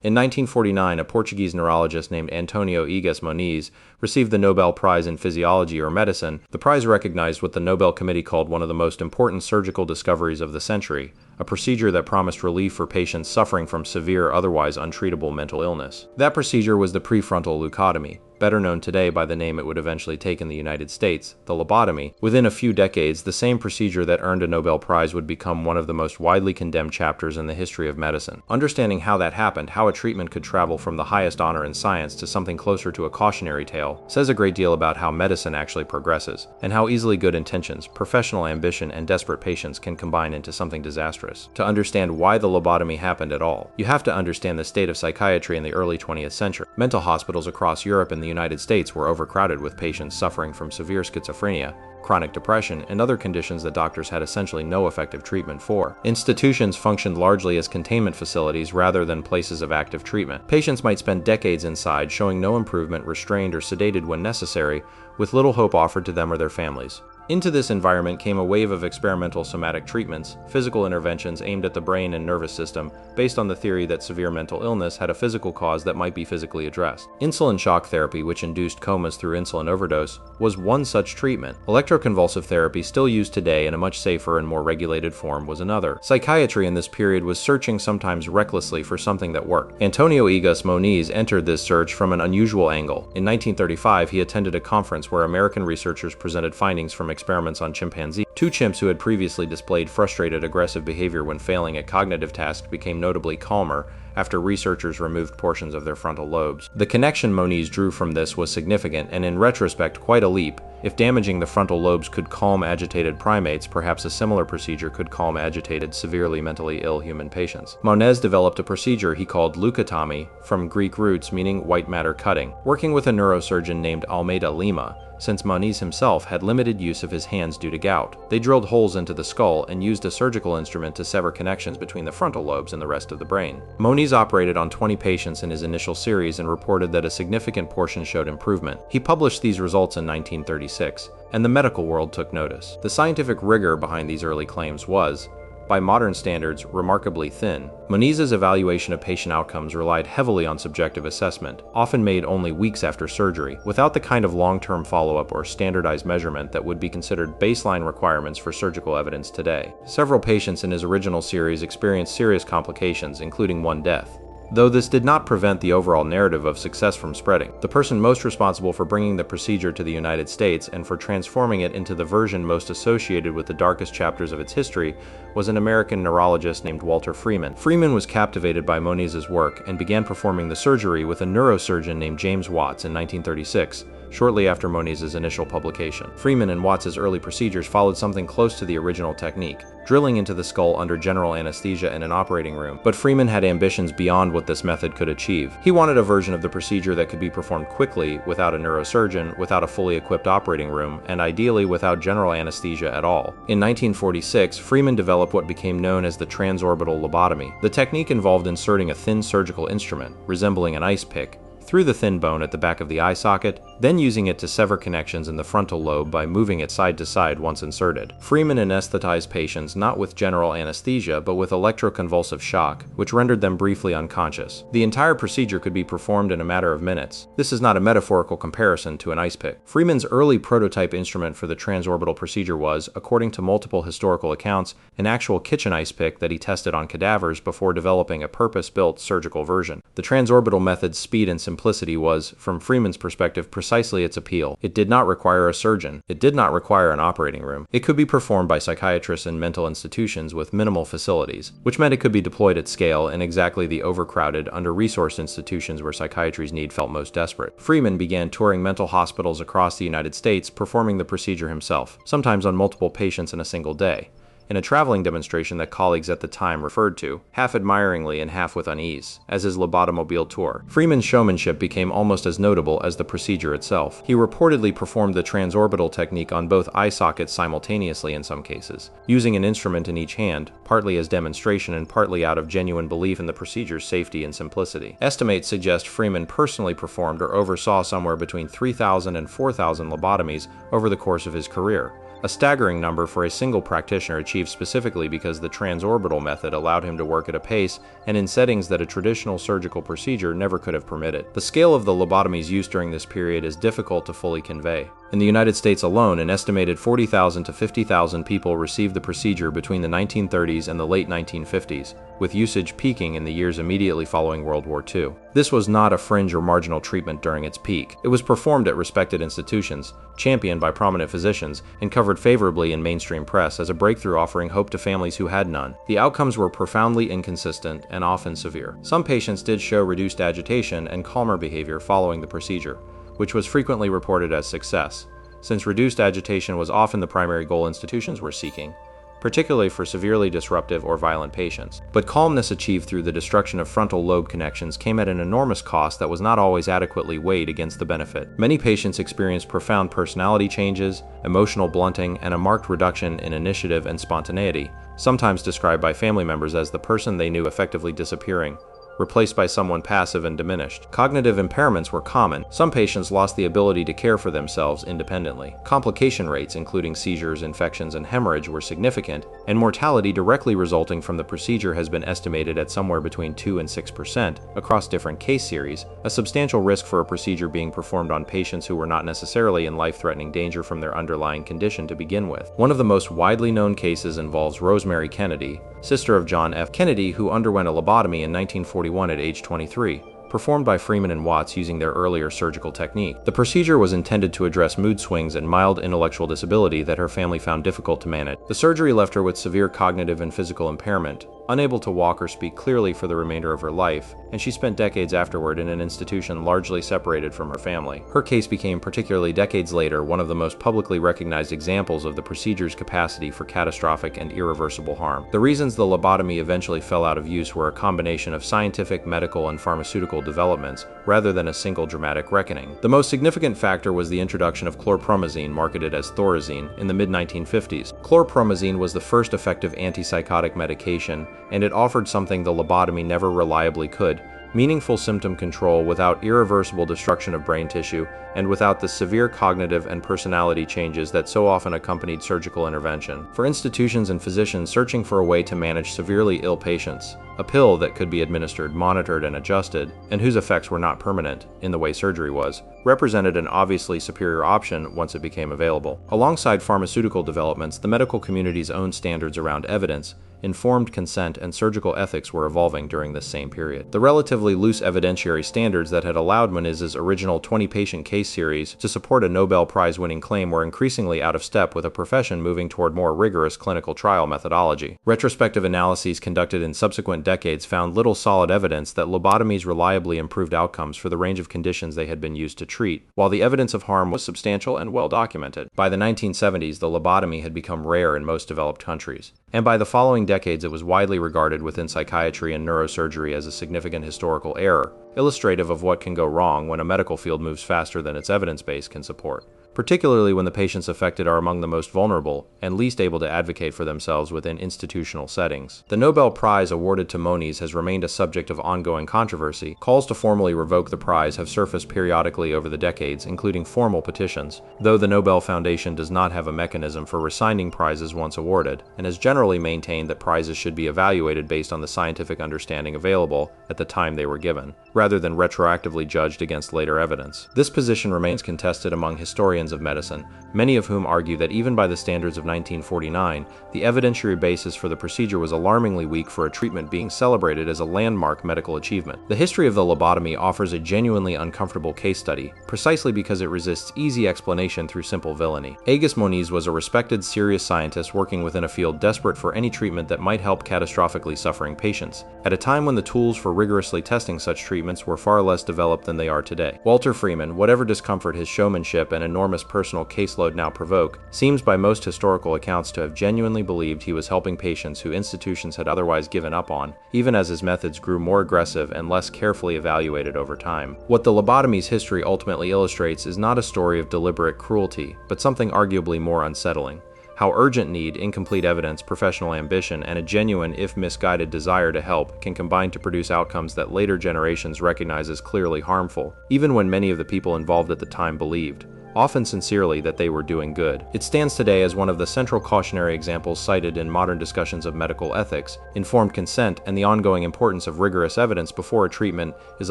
In 1949, a Portuguese neurologist named Antonio Egas Moniz received the Nobel Prize in Physiology or Medicine. The prize recognized what the Nobel Committee called one of the most important surgical discoveries of the century, a procedure that promised relief for patients suffering from severe, otherwise untreatable mental illness. That procedure was the prefrontal leucotomy, better known today by the name it would eventually take in the United States, the lobotomy. Within a few decades, the same procedure that earned a Nobel Prize would become one of the most widely condemned chapters in the history of medicine. Understanding how that happened, how a treatment could travel from the highest honor in science to something closer to a cautionary tale, says a great deal about how medicine actually progresses, and how easily good intentions, professional ambition, and desperate patience can combine into something disastrous. To understand why the lobotomy happened at all, you have to understand the state of psychiatry in the early 20th century. Mental hospitals across Europe and the United States were overcrowded with patients suffering from severe schizophrenia, chronic depression, and other conditions that doctors had essentially no effective treatment for. Institutions functioned largely as containment facilities rather than places of active treatment. Patients might spend decades inside, showing no improvement, restrained or sedated when necessary, with little hope offered to them or their families. Into this environment came a wave of experimental somatic treatments, physical interventions aimed at the brain and nervous system, based on the theory that severe mental illness had a physical cause that might be physically addressed. Insulin shock therapy, which induced comas through insulin overdose, was one such treatment. Electroconvulsive therapy, still used today in a much safer and more regulated form, was another. Psychiatry in this period was searching, sometimes recklessly, for something that worked. Antonio Egas Moniz entered this search from an unusual angle. In 1935, he attended a conference where American researchers presented findings from experiments on chimpanzees. Two chimps who had previously displayed frustrated, aggressive behavior when failing at cognitive tasks became notably calmer after researchers removed portions of their frontal lobes. The connection Moniz drew from this was significant and, in retrospect, quite a leap. If damaging the frontal lobes could calm agitated primates, perhaps a similar procedure could calm agitated, severely mentally ill human patients. Moniz developed a procedure he called leucotomy, from Greek roots meaning white matter cutting, working with a neurosurgeon named Almeida Lima, since Moniz himself had limited use of his hands due to gout. They drilled holes into the skull and used a surgical instrument to sever connections between the frontal lobes and the rest of the brain. Moniz operated on 20 patients in his initial series and reported that a significant portion showed improvement. He published these results in 1936, and the medical world took notice. The scientific rigor behind these early claims was, by modern standards, remarkably thin. Moniz's evaluation of patient outcomes relied heavily on subjective assessment, often made only weeks after surgery, without the kind of long-term follow-up or standardized measurement that would be considered baseline requirements for surgical evidence today. Several patients in his original series experienced serious complications, including one death, though this did not prevent the overall narrative of success from spreading. The person most responsible for bringing the procedure to the United States and for transforming it into the version most associated with the darkest chapters of its history was an American neurologist named Walter Freeman. Freeman was captivated by Moniz's work and began performing the surgery with a neurosurgeon named James Watts in 1936, shortly after Moniz's initial publication. Freeman and Watts's early procedures followed something close to the original technique, drilling into the skull under general anesthesia in an operating room. But Freeman had ambitions beyond what this method could achieve. He wanted a version of the procedure that could be performed quickly, without a neurosurgeon, without a fully equipped operating room, and ideally without general anesthesia at all. In 1946, Freeman developed what became known as the transorbital lobotomy. The technique involved inserting a thin surgical instrument, resembling an ice pick, through the thin bone at the back of the eye socket, then using it to sever connections in the frontal lobe by moving it side to side once inserted. Freeman anesthetized patients not with general anesthesia but with electroconvulsive shock, which rendered them briefly unconscious. The entire procedure could be performed in a matter of minutes. This is not a metaphorical comparison to an ice pick. Freeman's early prototype instrument for the transorbital procedure was, according to multiple historical accounts, an actual kitchen ice pick that he tested on cadavers before developing a purpose-built surgical version. The transorbital method's speed and simplicity was, from Freeman's perspective, precisely its appeal. It did not require a surgeon. It did not require an operating room. It could be performed by psychiatrists in mental institutions with minimal facilities, which meant it could be deployed at scale in exactly the overcrowded, under-resourced institutions where psychiatry's need felt most desperate. Freeman began touring mental hospitals across the United States, performing the procedure himself, sometimes on multiple patients in a single day, in a traveling demonstration that colleagues at the time referred to, half admiringly and half with unease, as his lobotomobile tour. Freeman's showmanship became almost as notable as the procedure itself. He reportedly performed the transorbital technique on both eye sockets simultaneously in some cases, using an instrument in each hand, partly as demonstration and partly out of genuine belief in the procedure's safety and simplicity. Estimates suggest Freeman personally performed or oversaw somewhere between 3,000 and 4,000 lobotomies over the course of his career, a staggering number for a single practitioner achieved specifically because the transorbital method allowed him to work at a pace and in settings that a traditional surgical procedure never could have permitted. The scale of the lobotomies used during this period is difficult to fully convey. In the United States alone, an estimated 40,000 to 50,000 people received the procedure between the 1930s and the late 1950s, with usage peaking in the years immediately following World War II. This was not a fringe or marginal treatment during its peak. It was performed at respected institutions, championed by prominent physicians, and covered favorably in mainstream press as a breakthrough offering hope to families who had none. The outcomes were profoundly inconsistent and often severe. Some patients did show reduced agitation and calmer behavior following the procedure, which was frequently reported as success, since reduced agitation was often the primary goal institutions were seeking, particularly for severely disruptive or violent patients. But calmness achieved through the destruction of frontal lobe connections came at an enormous cost that was not always adequately weighed against the benefit. Many patients experienced profound personality changes, emotional blunting, and a marked reduction in initiative and spontaneity, sometimes described by family members as the person they knew effectively disappearing, replaced by someone passive and diminished. Cognitive impairments were common. Some patients lost the ability to care for themselves independently. Complication rates, including seizures, infections, and hemorrhage, were significant, and mortality directly resulting from the procedure has been estimated at somewhere between 2 and 6% across different case series, a substantial risk for a procedure being performed on patients who were not necessarily in life-threatening danger from their underlying condition to begin with. One of the most widely known cases involves Rosemary Kennedy, sister of John F. Kennedy, who underwent a lobotomy in 1941 at age 23, performed by Freeman and Watts using their earlier surgical technique. The procedure was intended to address mood swings and mild intellectual disability that her family found difficult to manage. The surgery left her with severe cognitive and physical impairment, unable to walk or speak clearly for the remainder of her life, and she spent decades afterward in an institution largely separated from her family. Her case became, particularly decades later, one of the most publicly recognized examples of the procedure's capacity for catastrophic and irreversible harm. The reasons the lobotomy eventually fell out of use were a combination of scientific, medical, and pharmaceutical developments, rather than a single dramatic reckoning. The most significant factor was the introduction of chlorpromazine, marketed as Thorazine, in the mid-1950s. Chlorpromazine was the first effective antipsychotic medication, and it offered something the lobotomy never reliably could: meaningful symptom control without irreversible destruction of brain tissue and without the severe cognitive and personality changes that so often accompanied surgical intervention. For institutions and physicians searching for a way to manage severely ill patients, a pill that could be administered, monitored, and adjusted, and whose effects were not permanent, in the way surgery was, represented an obviously superior option once it became available. Alongside pharmaceutical developments, the medical community's own standards around evidence, informed consent, and surgical ethics were evolving during this same period. The relatively loose evidentiary standards that had allowed Moniz's original 20-patient case series to support a Nobel Prize-winning claim were increasingly out of step with a profession moving toward more rigorous clinical trial methodology. Retrospective analyses conducted in subsequent decades found little solid evidence that lobotomies reliably improved outcomes for the range of conditions they had been used to treat, while the evidence of harm was substantial and well documented. By the 1970s, the lobotomy had become rare in most developed countries, and by the following decades it was widely regarded within psychiatry and neurosurgery as a significant historical error, illustrative of what can go wrong when a medical field moves faster than its evidence base can support, particularly when the patients affected are among the most vulnerable and least able to advocate for themselves within institutional settings. The Nobel Prize awarded to Moniz has remained a subject of ongoing controversy. Calls to formally revoke the prize have surfaced periodically over the decades, including formal petitions, though the Nobel Foundation does not have a mechanism for rescinding prizes once awarded, and has generally maintained that prizes should be evaluated based on the scientific understanding available at the time they were given, rather than retroactively judged against later evidence. This position remains contested among historians of medicine, many of whom argue that even by the standards of 1949, the evidentiary basis for the procedure was alarmingly weak for a treatment being celebrated as a landmark medical achievement. The history of the lobotomy offers a genuinely uncomfortable case study, precisely because it resists easy explanation through simple villainy. Egas Moniz was a respected, serious scientist working within a field desperate for any treatment that might help catastrophically suffering patients, at a time when the tools for rigorously testing such treatments were far less developed than they are today. Walter Freeman, whatever discomfort his showmanship and enormous personal caseload now provoke, seems by most historical accounts to have genuinely believed he was helping patients who institutions had otherwise given up on, even as his methods grew more aggressive and less carefully evaluated over time. What the lobotomy's history ultimately illustrates is not a story of deliberate cruelty, but something arguably more unsettling: how urgent need, incomplete evidence, professional ambition, and a genuine, if misguided, desire to help can combine to produce outcomes that later generations recognize as clearly harmful, even when many of the people involved at the time believed, often sincerely that they were doing good. It stands today as one of the central cautionary examples cited in modern discussions of medical ethics, informed consent, and the ongoing importance of rigorous evidence before a treatment is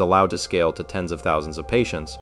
allowed to scale to tens of thousands of patients.